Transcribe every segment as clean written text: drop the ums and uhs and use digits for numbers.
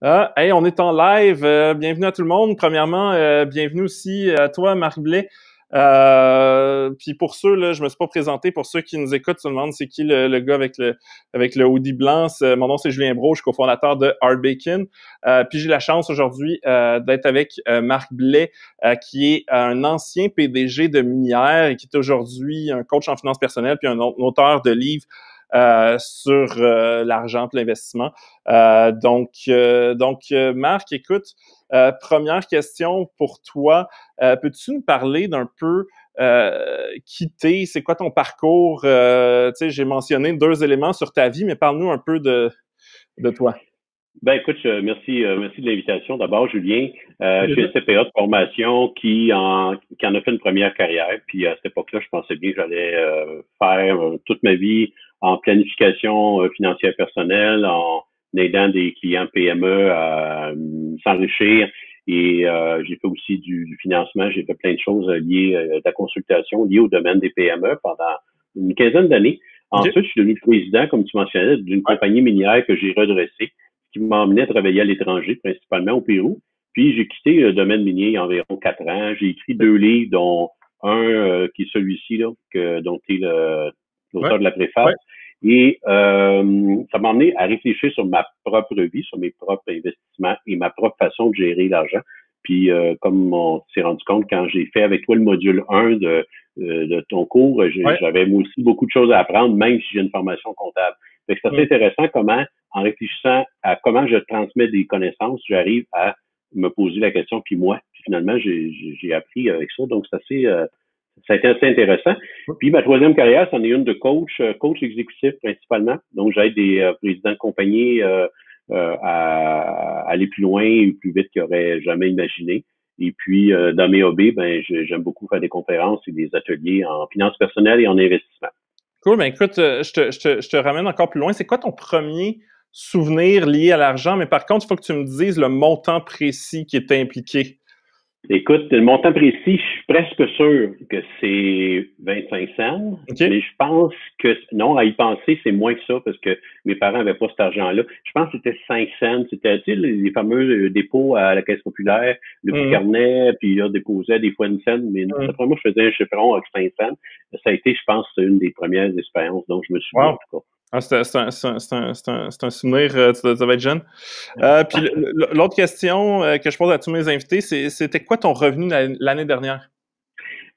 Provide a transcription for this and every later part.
Hey, on est en live. Bienvenue à tout le monde. Premièrement, bienvenue aussi à toi, Marc Blais. Puis pour ceux, là, je me suis pas présenté. Pour ceux qui nous écoutent, se demandent c'est qui le gars avec le hoodie blanc. Mon nom, c'est Julien Brault, je suis cofondateur de Hard Bacon. Puis j'ai la chance aujourd'hui d'être avec Marc Blais, qui est un ancien PDG de Minière et qui est aujourd'hui un coach en finances personnelles puis un auteur de livres sur l'argent et l'investissement. Marc, écoute, première question pour toi. Peux-tu nous parler d'un peu qui t'es? C'est quoi ton parcours? Tu sais, j'ai mentionné 2 éléments sur ta vie, mais parle-nous un peu de toi. Ben écoute, merci de l'invitation. D'abord, Julien, je suis un CPA de formation qui en a fait une première carrière. Puis à cette époque-là, je pensais bien que j'allais faire toute ma vie en planification financière personnelle, en aidant des clients PME à s'enrichir. Et j'ai fait aussi du financement. J'ai fait plein de choses liées à la consultation, liées au domaine des PME pendant une quinzaine d'années. Ensuite, je suis devenu président, comme tu mentionnais, d'une compagnie minière que j'ai redressée, qui m'a emmené à travailler à l'étranger, principalement au Pérou. Puis j'ai quitté le domaine minier il y a environ 4 ans. J'ai écrit 2 livres, dont un qui est celui-ci, là, dont tu es l'auteur de la préface. Et ça m'a emmené à réfléchir sur ma propre vie, sur mes propres investissements et ma propre façon de gérer l'argent. Puis comme on s'est rendu compte quand j'ai fait avec toi le module 1 de ton cours, j'avais moi aussi beaucoup de choses à apprendre, même si j'ai une formation comptable. C'est assez intéressant comment, en réfléchissant à comment je transmets des connaissances, j'arrive à me poser la question, puis moi, puis finalement, j'ai appris avec ça. Donc, ça a été assez intéressant. Puis ma troisième carrière, c'en est une de coach exécutif principalement. Donc, j'aide des présidents de compagnie à aller plus loin et plus vite qu'ils n'auraient jamais imaginé. Et puis, dans mes hobbies, j'aime beaucoup faire des conférences et des ateliers en finances personnelles et en investissement. Cool, ben écoute, je te ramène encore plus loin. C'est quoi ton premier souvenir lié à l'argent? Mais par contre, il faut que tu me dises le montant précis qui est impliqué. Écoute, le montant précis, je suis presque sûr que c'est 25 cents, mais je pense que, non, à y penser, c'est moins que ça parce que mes parents n'avaient pas cet argent-là. Je pense que c'était 5 cents. C'était, tu sais, les fameux dépôts à la Caisse populaire, le petit carnet, puis là, déposait des fois une scène, mais après moi, je faisais un chiffron avec 5 cents. Ça a été, je pense, une des premières expériences dont je me souviens, en tout cas. Ah, c'est un souvenir, tu devais être jeune. Puis l'autre question que je pose à tous mes invités, c'était quoi ton revenu l'année dernière?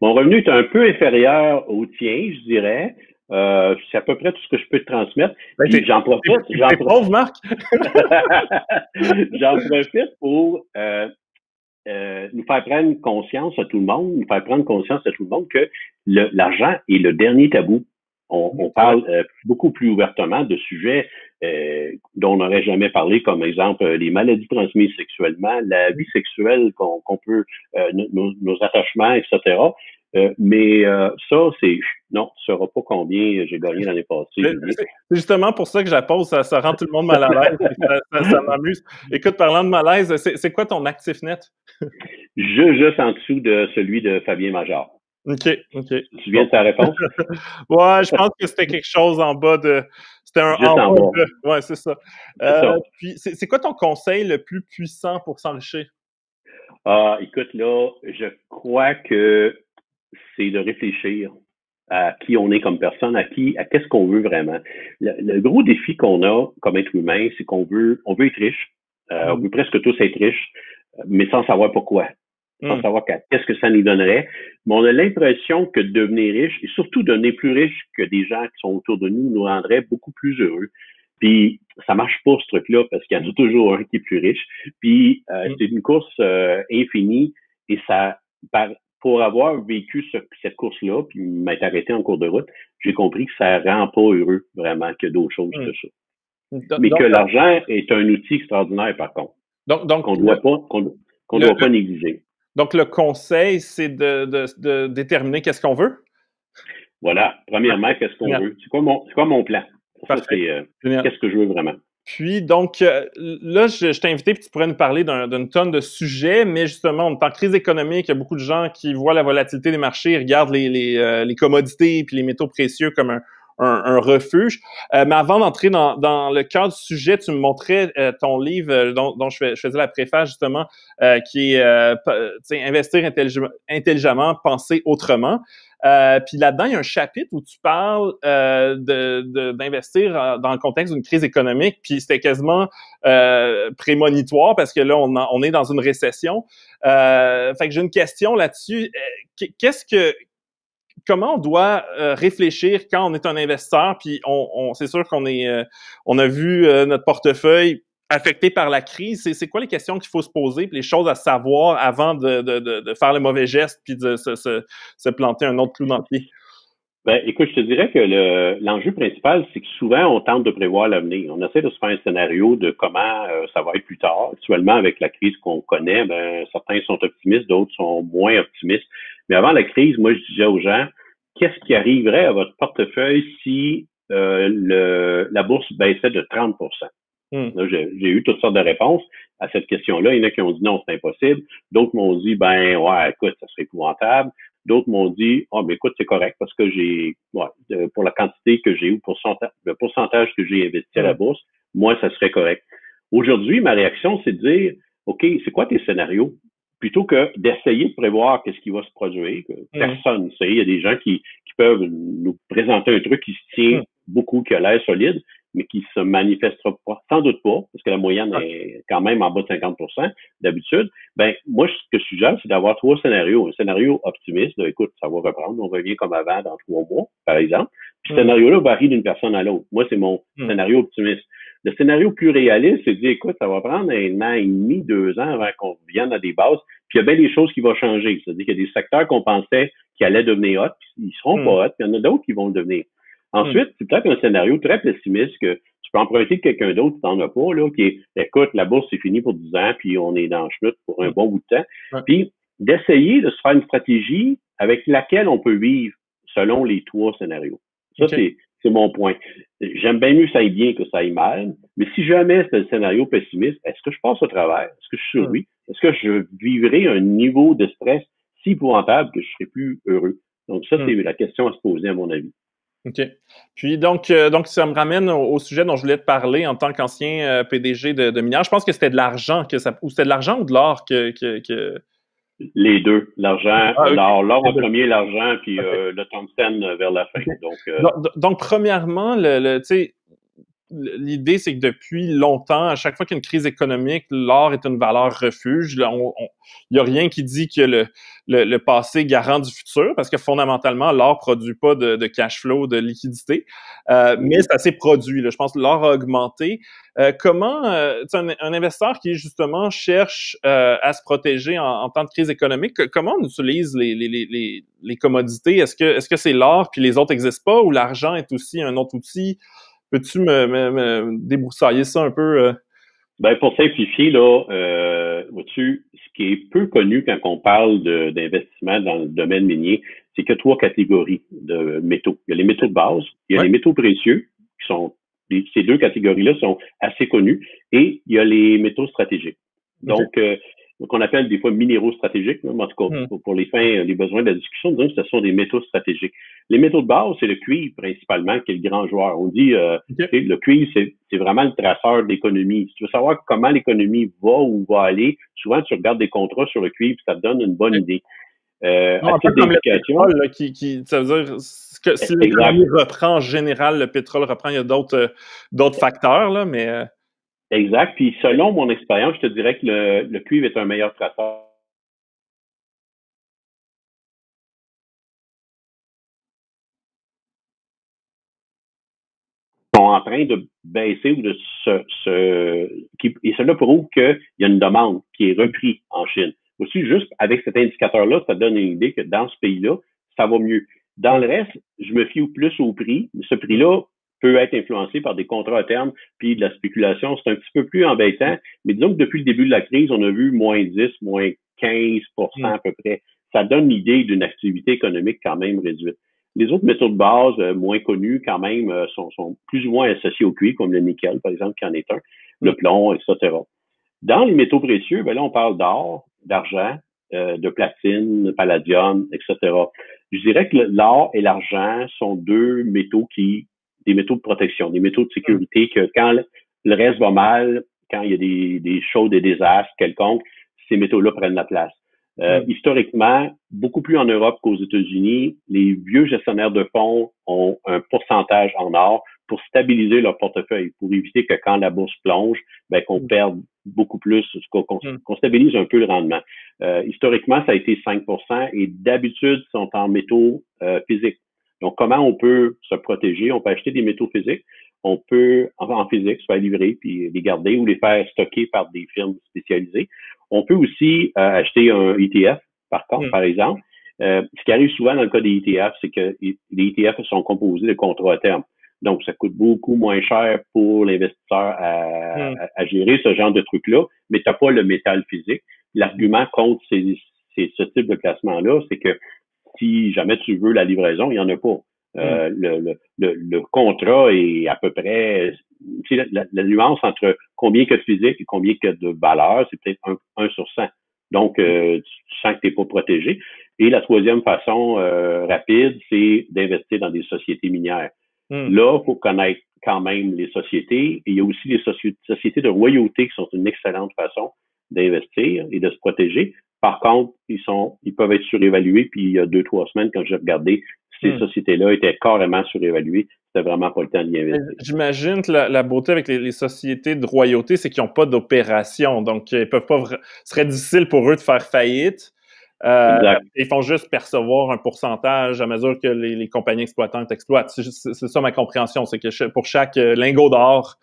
Mon revenu est un peu inférieur au tien, je dirais. C'est à peu près tout ce que je peux te transmettre. Puis j'en profite. T'es pauvre, Marc? J'en profite pour nous faire prendre conscience à tout le monde, que l'argent est le dernier tabou. On parle beaucoup plus ouvertement de sujets dont on n'aurait jamais parlé, comme exemple les maladies transmises sexuellement, la vie sexuelle qu'on peut, nos attachements, etc. Mais ça, non, tu ne sauras pas combien j'ai gagné l'année passée. C'est justement pour ça que je la pose, ça rend tout le monde mal à l'aise, ça m'amuse. Écoute, parlant de malaise, c'est quoi ton actif net? Juste en dessous de celui de Fabien Major. OK. Tu te souviens de ta réponse? Ouais, je pense que c'était quelque chose en bas de... C'était un juste en bas. Ouais, c'est ça. Puis, c'est quoi ton conseil le plus puissant pour s'enrichir? Écoute, là, je crois que c'est de réfléchir à qui on est comme personne, à qu'est-ce qu'on veut vraiment. Le gros défi qu'on a comme être humain, c'est qu'on veut être riche. On veut presque tous être riches, mais sans savoir pourquoi. Sans savoir qu'est-ce que ça nous donnerait. Mais on a l'impression que devenir riche, et surtout devenir plus riche que des gens qui sont autour de nous rendrait beaucoup plus heureux. Puis ça marche pas ce truc-là parce qu'il y en a toujours un qui est plus riche. Puis c'est une course infinie et pour avoir vécu cette course-là, puis m'être arrêté en cours de route, j'ai compris que ça rend pas heureux vraiment que d'autres choses que ça. Mais que l'argent est un outil extraordinaire par contre. Donc qu'on doit pas négliger. Donc le conseil, c'est de déterminer qu'est-ce qu'on veut? Voilà. Premièrement, qu'est-ce qu'on veut? C'est quoi mon plan? Ça, c'est qu'est-ce que je veux vraiment. Puis, donc, là, je t'ai invité, puis tu pourrais nous parler d'une tonne de sujets, mais justement, on est en crise économique, il y a beaucoup de gens qui voient la volatilité des marchés, ils regardent les commodités puis les métaux précieux comme un refuge. Mais avant d'entrer dans le cœur du sujet, tu me montrais ton livre dont je faisais la préface justement, qui est Investir intelligemment, penser autrement. Puis là-dedans, il y a un chapitre où tu parles d'investir dans le contexte d'une crise économique, puis c'était quasiment prémonitoire parce que là, on est dans une récession. Fait que j'ai une question là-dessus. Comment on doit réfléchir quand on est un investisseur, puis c'est sûr on a vu notre portefeuille affecté par la crise. C'est quoi les questions qu'il faut se poser, puis les choses à savoir avant de faire le mauvais geste, puis de se planter un autre clou dans le pied? Ben, écoute, je te dirais que l'enjeu principal, c'est que souvent, on tente de prévoir l'avenir. On essaie de se faire un scénario de comment ça va être plus tard. Actuellement, avec la crise qu'on connaît, ben, certains sont optimistes, d'autres sont moins optimistes. Mais avant la crise, moi, je disais aux gens, qu'est-ce qui arriverait à votre portefeuille si la bourse baissait de 30 Là, j'ai eu toutes sortes de réponses à cette question-là. Il y en a qui ont dit non, c'est impossible. D'autres m'ont dit, ben ouais, écoute, ça serait épouvantable. D'autres m'ont dit, mais écoute, c'est correct parce que pour la quantité que j'ai ou le pourcentage que j'ai investi à la bourse, moi, ça serait correct. Aujourd'hui, ma réaction, c'est de dire, OK, c'est quoi tes scénarios? Plutôt que d'essayer de prévoir qu'est-ce qui va se produire, que personne ne sait. Il y a des gens qui peuvent nous présenter un truc qui se tient beaucoup, qui a l'air solide, mais qui se manifestera pas, sans doute pas, parce que la moyenne est quand même en bas de 50% d'habitude. Ben, moi, ce que je suggère, c'est d'avoir 3 scénarios. Un scénario optimiste, là, écoute, ça va reprendre, on revient comme avant dans 3 mois, par exemple. Puis ce scénario-là varie d'une personne à l'autre. Moi, c'est mon scénario optimiste. Le scénario plus réaliste, c'est de dire, écoute, ça va prendre 1 an et demi, 2 ans avant qu'on revienne à des bases, puis il y a bien des choses qui vont changer. C'est-à-dire qu'il y a des secteurs qu'on pensait qui allaient devenir hot, puis ils seront pas hot, puis il y en a d'autres qui vont le devenir. Ensuite, c'est peut-être un scénario très pessimiste que tu peux emprunter de quelqu'un d'autre qui t'en a pas, là, qui est, écoute, la bourse, c'est fini pour 10 ans, puis on est dans le chenoute pour un bon bout de temps. Puis, d'essayer de se faire une stratégie avec laquelle on peut vivre selon les 3 scénarios. Ça, c'est mon point. J'aime bien mieux que ça aille bien que ça aille mal, mais si jamais c'est le scénario pessimiste, est-ce que je passe au travers? Est-ce que je survis? Est-ce que je vivrai un niveau de stress si épouvantable que je serai plus heureux? Donc, ça, c'est la question à se poser, à mon avis. OK. Puis donc ça me ramène au sujet dont je voulais te parler en tant qu'ancien PDG de minière. Je pense que c'était de l'argent ou c'était de l'argent ou de l'or que... Les deux. L'argent, l'or en premier, l'argent, puis le tungstène vers la fin. Donc premièrement, tu sais, l'idée, c'est que depuis longtemps, à chaque fois qu'il y a une crise économique, l'or est une valeur refuge. Il n'y a rien qui dit que le passé garant du futur, parce que fondamentalement, l'or produit pas de cash flow, de liquidité, mais ça s'est produit. Là. Je pense que l'or a augmenté. Comment un investisseur qui justement cherche à se protéger en temps de crise économique, comment on utilise les commodités? Est-ce que c'est l'or puis les autres n'existent pas, ou l'argent est aussi un autre outil? Peux-tu me débroussailler ça un peu? Ben, pour simplifier, là, vois-tu, ce qui est peu connu quand on parle d'investissement dans le domaine minier, c'est qu'il y a 3 catégories de métaux. Il y a les métaux de base, il y a les métaux précieux, qui sont ces 2 catégories-là sont assez connues, et il y a les métaux stratégiques. Donc, qu'on appelle des fois minéraux stratégiques, mais en tout cas, pour les fins, les besoins de la discussion, donc ce sont des métaux stratégiques. Les métaux de base, c'est le cuivre principalement qui est le grand joueur. On dit le cuivre, c'est vraiment le traceur de l'économie. Si tu veux savoir comment l'économie va ou va aller, souvent tu regardes des contrats sur le cuivre, ça te donne une bonne idée. Un peu comme le pétrole, là, ça veut dire que si l'économie reprend en général, le pétrole reprend, il y a d'autres facteurs, là, mais... Exact. Puis selon mon expérience, je te dirais que le cuivre est un meilleur traceur. Sont en train de baisser ou de et cela prouve qu'il y a une demande qui est reprise en Chine. Aussi, juste avec cet indicateur-là, ça donne une idée que dans ce pays-là, ça va mieux. Dans le reste, je me fie plus au prix. Ce prix-là peut être influencé par des contrats à terme puis de la spéculation. C'est un petit peu plus embêtant. Mais disons que depuis le début de la crise, on a vu moins 10, moins 15% à peu près. Ça donne l'idée d'une activité économique quand même réduite. Les autres métaux de base moins connus quand même sont plus ou moins associés au cuivre, comme le nickel, par exemple, qui en est un, le plomb, etc. Dans les métaux précieux, ben là, on parle d'or, d'argent, de platine, de palladium, etc. Je dirais que l'or et l'argent sont des métaux de protection, des métaux de sécurité que quand le reste va mal, quand il y a des choses, des désastres quelconques, ces métaux-là prennent la place. Historiquement, beaucoup plus en Europe qu'aux États-Unis, les vieux gestionnaires de fonds ont un pourcentage en or pour stabiliser leur portefeuille, pour éviter que quand la bourse plonge, ben, qu'on perde beaucoup plus, qu'on stabilise un peu le rendement. Historiquement, ça a été 5% et d'habitude, sont en métaux physiques. Donc, comment on peut se protéger? On peut acheter des métaux physiques. On peut, en physique, se faire livrer puis les garder ou les faire stocker par des firmes spécialisées. On peut aussi acheter un ETF, par exemple. Ce qui arrive souvent dans le cas des ETF, c'est que les ETF sont composés de contrats à terme. Donc, ça coûte beaucoup moins cher pour l'investisseur à gérer ce genre de truc-là, mais tu n'as pas le métal physique. L'argument contre ce type de placement-là, c'est que si jamais tu veux la livraison, il n'y en a pas. Le contrat est à peu près, la nuance entre combien que de physique et combien que de valeur, c'est peut-être 1 sur 100. Donc, tu sens que tu n'es pas protégé. Et la troisième façon rapide, c'est d'investir dans des sociétés minières. Là, il faut connaître quand même les sociétés. Et il y a aussi les sociétés de royauté qui sont une excellente façon d'investir et de se protéger. Par contre, ils peuvent être surévalués. Puis il y a 2-3 semaines, quand j'ai regardé, ces sociétés-là étaient carrément surévaluées. C'était vraiment pas le temps d'y investir. J'imagine que la beauté avec les sociétés de royauté, c'est qu'ils n'ont pas d'opération. Donc, ils peuvent pas. Ce serait difficile pour eux de faire faillite. Ils font juste percevoir un pourcentage à mesure que les compagnies exploitantes exploitent. C'est ça ma compréhension, c'est que pour chaque lingot d'or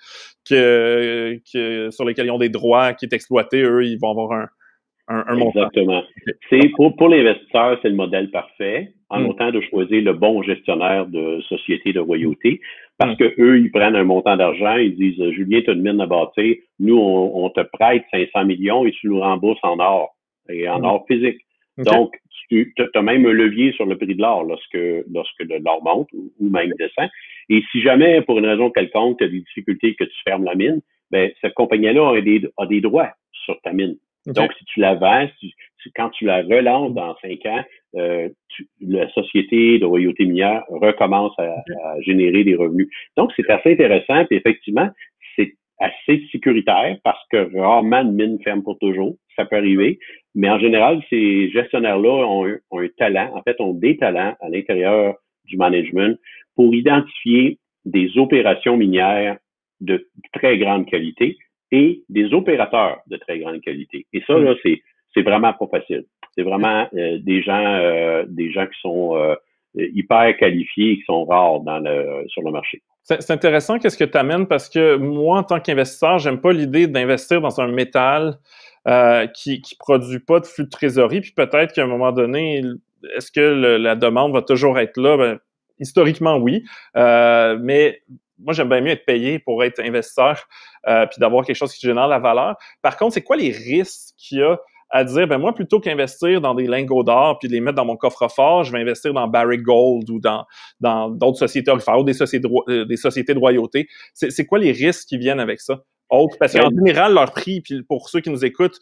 sur lesquels ils ont des droits qui est exploité, eux, ils vont avoir un montant. Exactement. C'est pour l'investisseur, c'est le modèle parfait, en autant de choisir le bon gestionnaire de société de royauté, parce que eux, ils prennent un montant d'argent, ils disent Julien, tu as une mine à bâtir, nous, on te prête 500 millions et tu nous rembourses en or et en or physique. Okay. Donc, tu as même un levier sur le prix de l'or lorsque l'or monte ou même descend. Et si jamais, pour une raison quelconque, tu as des difficultés que tu fermes la mine, ben cette compagnie-là a des droits sur ta mine. Okay. Donc, si tu la vends, quand tu la relances dans 5 ans, la société de royauté minière recommence à générer des revenus. Donc, c'est assez intéressant. Puis effectivement, c'est assez sécuritaire parce que rarement une mine ferme pour toujours. Ça peut arriver. Mais en général, ces gestionnaires-là ont un talent, en fait, ont des talents à l'intérieur du management pour identifier des opérations minières de très grande qualité et des opérateurs de très grande qualité. Et ça, là, c'est vraiment pas facile. C'est vraiment des gens qui sont hyper qualifiés et qui sont rares sur le marché. C'est intéressant qu'est-ce que tu amènes parce que moi, en tant qu'investisseur, j'aime pas l'idée d'investir dans un métal qui produit pas de flux de trésorerie. Puis peut-être qu'à un moment donné, est-ce que la demande va toujours être là? Ben, historiquement, oui. Mais moi, j'aime bien mieux être payé pour être investisseur puis d'avoir quelque chose qui génère la valeur. Par contre, c'est quoi les risques qu'il y a à dire, ben moi, plutôt qu'investir dans des lingots d'or puis les mettre dans mon coffre-fort, je vais investir dans Barrick Gold ou dans d'autres sociétés orifères ou des sociétés de royauté. C'est quoi les risques qui viennent avec ça? Parce qu'en général, leur prix, puis pour ceux qui nous écoutent,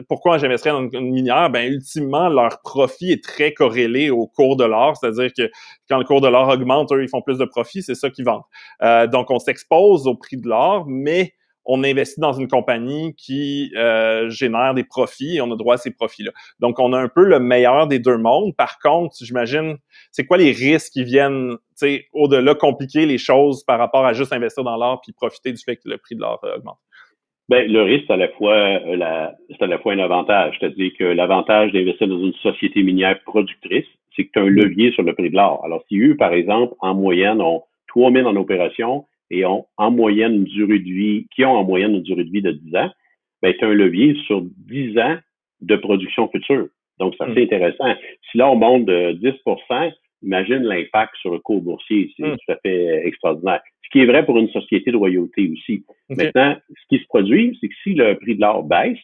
pourquoi j'investirais dans une minière? Ben, ultimement, leur profit est très corrélé au cours de l'or, c'est-à-dire que quand le cours de l'or augmente, eux, ils font plus de profit, c'est ça qu'ils vendent. Donc, on s'expose au prix de l'or, mais on investit dans une compagnie qui génère des profits et on a droit à ces profits-là. Donc, on a un peu le meilleur des deux mondes. Par contre, j'imagine, c'est quoi les risques qui viennent, tu sais, au-delà compliquer les choses par rapport à juste investir dans l'or puis profiter du fait que le prix de l'or augmente? Ben, le risque, c'est à la fois un avantage. C'est-à-dire que l'avantage d'investir dans une société minière productrice, c'est que tu as un levier sur le prix de l'or. Alors, si eux, par exemple, en moyenne, ont 3 mines en opération, et ont en moyenne une durée de vie de 10 ans, ben, tu as un levier sur 10 ans de production future. Donc, c'est assez intéressant. Si là, on monte de 10%, imagine l'impact sur le cours boursier. C'est tout à fait extraordinaire. Ce qui est vrai pour une société de royauté aussi. Maintenant, ce qui se produit, c'est que si le prix de l'or baisse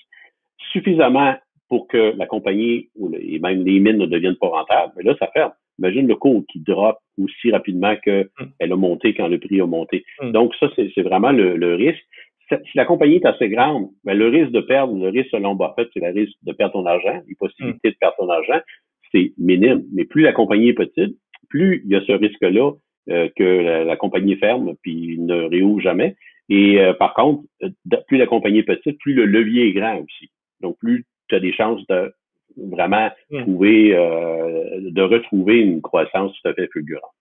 suffisamment pour que la compagnie et même les mines ne deviennent pas rentables, mais là, ça ferme. Imagine le cours qui drop aussi rapidement qu'elle a monté quand le prix a monté. Donc, ça, c'est vraiment le risque. Si la compagnie est assez grande, ben, le risque selon Buffett, c'est le risque de perdre ton argent, les possibilités de perdre ton argent. c'est minime. Mais plus la compagnie est petite, plus il y a ce risque-là que la compagnie ferme puis ne réouvre jamais. Et par contre, plus la compagnie est petite, plus le levier est grand aussi. Donc, plus tu as des chances de vraiment de retrouver une croissance tout à fait fulgurante.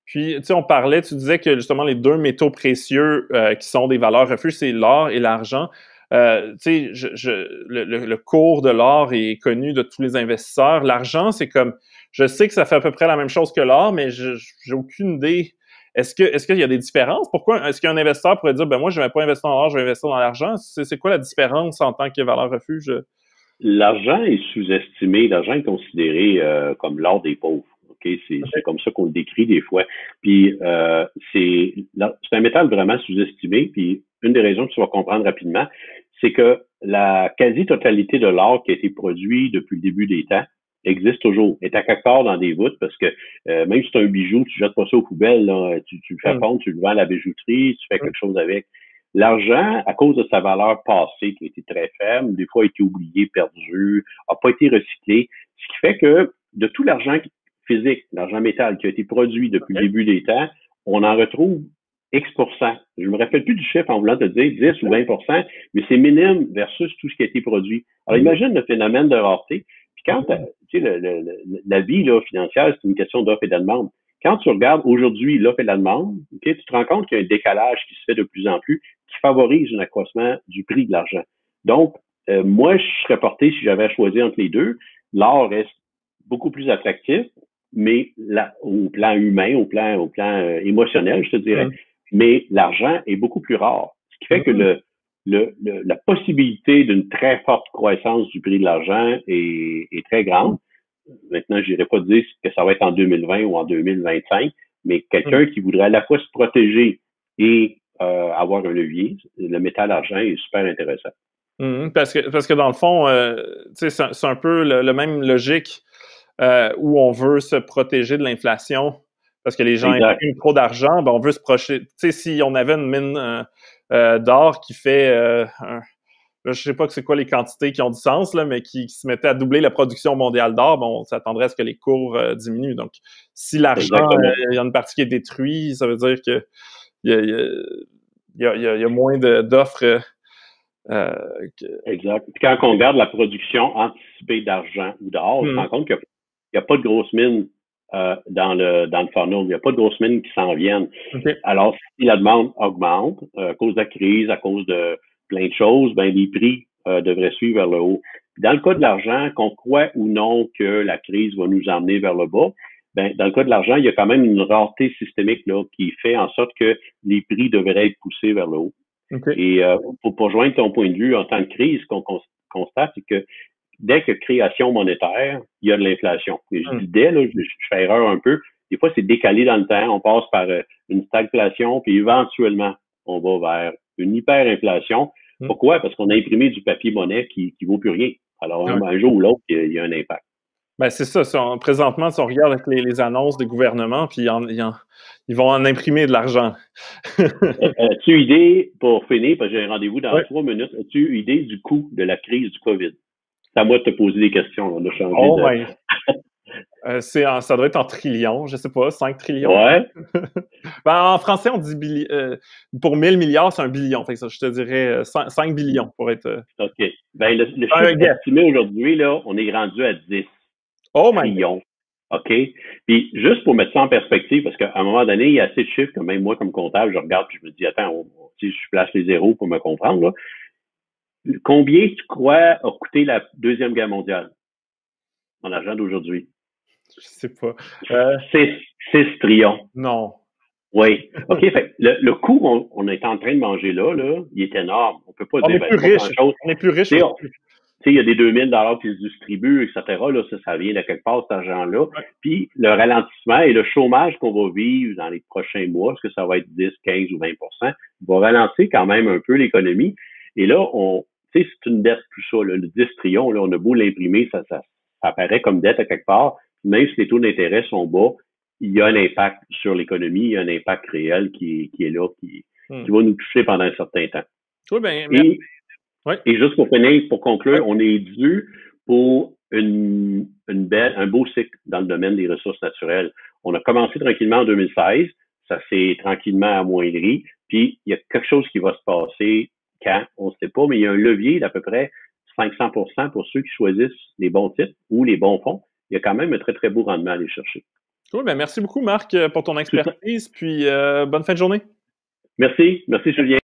Puis, tu sais, tu disais que justement les deux métaux précieux qui sont des valeurs refuges, c'est l'or et l'argent. Tu sais, le cours de l'or est connu de tous les investisseurs. L'argent, c'est comme, je sais que ça fait à peu près la même chose que l'or, mais j'ai aucune idée. Est-ce qu'il y a des différences? Pourquoi est-ce qu'un investisseur pourrait dire, ben moi, je vais pas investir dans l'or, je vais investir dans l'argent? C'est quoi la différence en tant que valeur refuge? L'argent est sous-estimé. L'argent est considéré comme l'or des pauvres. Okay? C'est comme ça qu'on le décrit des fois. Puis c'est un métal vraiment sous-estimé. Puis une des raisons que tu vas comprendre rapidement, c'est que la quasi-totalité de l'or qui a été produit depuis le début des temps existe toujours, est à quelque part dans des voûtes, parce que même si c'est un bijou, tu jettes pas ça aux poubelles, là, tu le fais fondre, tu le vends à la bijouterie, tu fais quelque chose avec. L'argent, à cause de sa valeur passée qui a été très faible, des fois a été oublié, perdu, a pas été recyclé, ce qui fait que de tout l'argent physique, l'argent métal qui a été produit depuis le début des temps, on en retrouve X%. Je me rappelle plus du chiffre en voulant te dire 10 ou 20%, mais c'est minime versus tout ce qui a été produit. Alors imagine le phénomène de rareté. Puis quand tu sais, la vie là, financière, c'est une question d'offre et de demande. Quand tu regardes aujourd'hui l'offre et la demande, tu te rends compte qu'il y a un décalage qui se fait de plus en plus, qui favorise un accroissement du prix de l'argent. Donc, moi, je serais porté, si j'avais à choisir entre les deux, l'or reste beaucoup plus attractif, mais au plan humain, au plan émotionnel, je te dirais, mais l'argent est beaucoup plus rare. Ce qui fait que la possibilité d'une très forte croissance du prix de l'argent est très grande. Maintenant, je n'irai pas dire que ça va être en 2020 ou en 2025, mais quelqu'un qui voudrait à la fois se protéger et avoir un levier, le métal argent est super intéressant. Parce que dans le fond, c'est un peu le même logique où on veut se protéger de l'inflation parce que les gens impriment trop d'argent, ben on veut se protéger. Tu sais, si on avait une mine d'or qui fait je sais pas que c'est quoi les quantités qui ont du sens, là, mais qui se mettait à doubler la production mondiale d'or, bon, on s'attendrait à ce que les cours diminuent. Donc, si l'argent, il y a une partie qui est détruite, ça veut dire que il y a moins d'offres. Exact. Puis quand on regarde la production anticipée d'argent ou d'or, on se rend compte qu'il n'y a pas de grosses mines dans le funnel. Il n'y a pas de grosses mines qui s'en viennent. Alors, si la demande augmente à cause de la crise, à cause de plein de choses, ben les prix devraient suivre vers le haut. Dans le cas de l'argent, qu'on croit ou non que la crise va nous emmener vers le bas, ben dans le cas de l'argent, il y a quand même une rareté systémique là qui fait en sorte que les prix devraient être poussés vers le haut. Et pour rejoindre ton point de vue en temps de crise, ce qu'on constate, c'est que dès que création monétaire, il y a de l'inflation. Et je dis dès, là, je fais erreur un peu. Des fois, c'est décalé dans le temps. On passe par une stagflation, puis éventuellement, on va vers une hyperinflation. Pourquoi? Parce qu'on a imprimé du papier-monnaie qui vaut plus rien. Alors, un jour ou l'autre, il y a un impact. Ben c'est ça. Présentement, si on regarde avec les annonces des gouvernements, puis ils vont en imprimer de l'argent. As-tu idée, pour finir, parce que j'ai un rendez-vous dans 3 minutes, as-tu idée du coût de la crise du COVID? C'est à moi de te poser des questions, on a changé ça doit être en trillions, je sais pas, 5 trillions. Ouais. Ben, en français, on dit pour 1000 milliards, c'est un billion. Fait que ça, je te dirais 5 billions pour être... OK. Ben, le chiffre estimé aujourd'hui, là, on est rendu à 10 trillions. OK? Puis, juste pour mettre ça en perspective, parce qu'à un moment donné, il y a assez de chiffres que même moi, comme comptable, je regarde puis je me dis, attends, si je place les zéros pour me comprendre, là. Combien tu crois a coûté la Deuxième Guerre mondiale en argent d'aujourd'hui? Je sais pas. 6 trillions. Non. Oui. OK, fait le coût qu'on est en train de manger là, il est énorme. On peut pas dire plus riche. On est plus riche. Tu sais, il y a des 2000 $ qui se distribuent, etc. Là, ça vient de quelque part, cet argent-là. Ouais. Puis, le ralentissement et le chômage qu'on va vivre dans les prochains mois, est-ce que ça va être 10, 15 ou 20 va ralentir quand même un peu l'économie. Et là, tu sais, c'est une dette, tout ça, là, le 10 trillions, là, on a beau l'imprimer, ça apparaît comme dette à quelque part. Même si les taux d'intérêt sont bas, il y a un impact sur l'économie, il y a un impact réel qui est là, qui va nous toucher pendant un certain temps. Oui, ben, et juste pour finir, pour conclure, on est dû pour un beau cycle dans le domaine des ressources naturelles. On a commencé tranquillement en 2016, ça s'est tranquillement amoindri, puis il y a quelque chose qui va se passer quand, on ne sait pas, mais il y a un levier d'à peu près 500% pour ceux qui choisissent les bons titres ou les bons fonds. Il y a quand même un très, très beau rendement à aller chercher. Cool, ben merci beaucoup Marc pour ton expertise, puis bonne fin de journée. Merci Julien.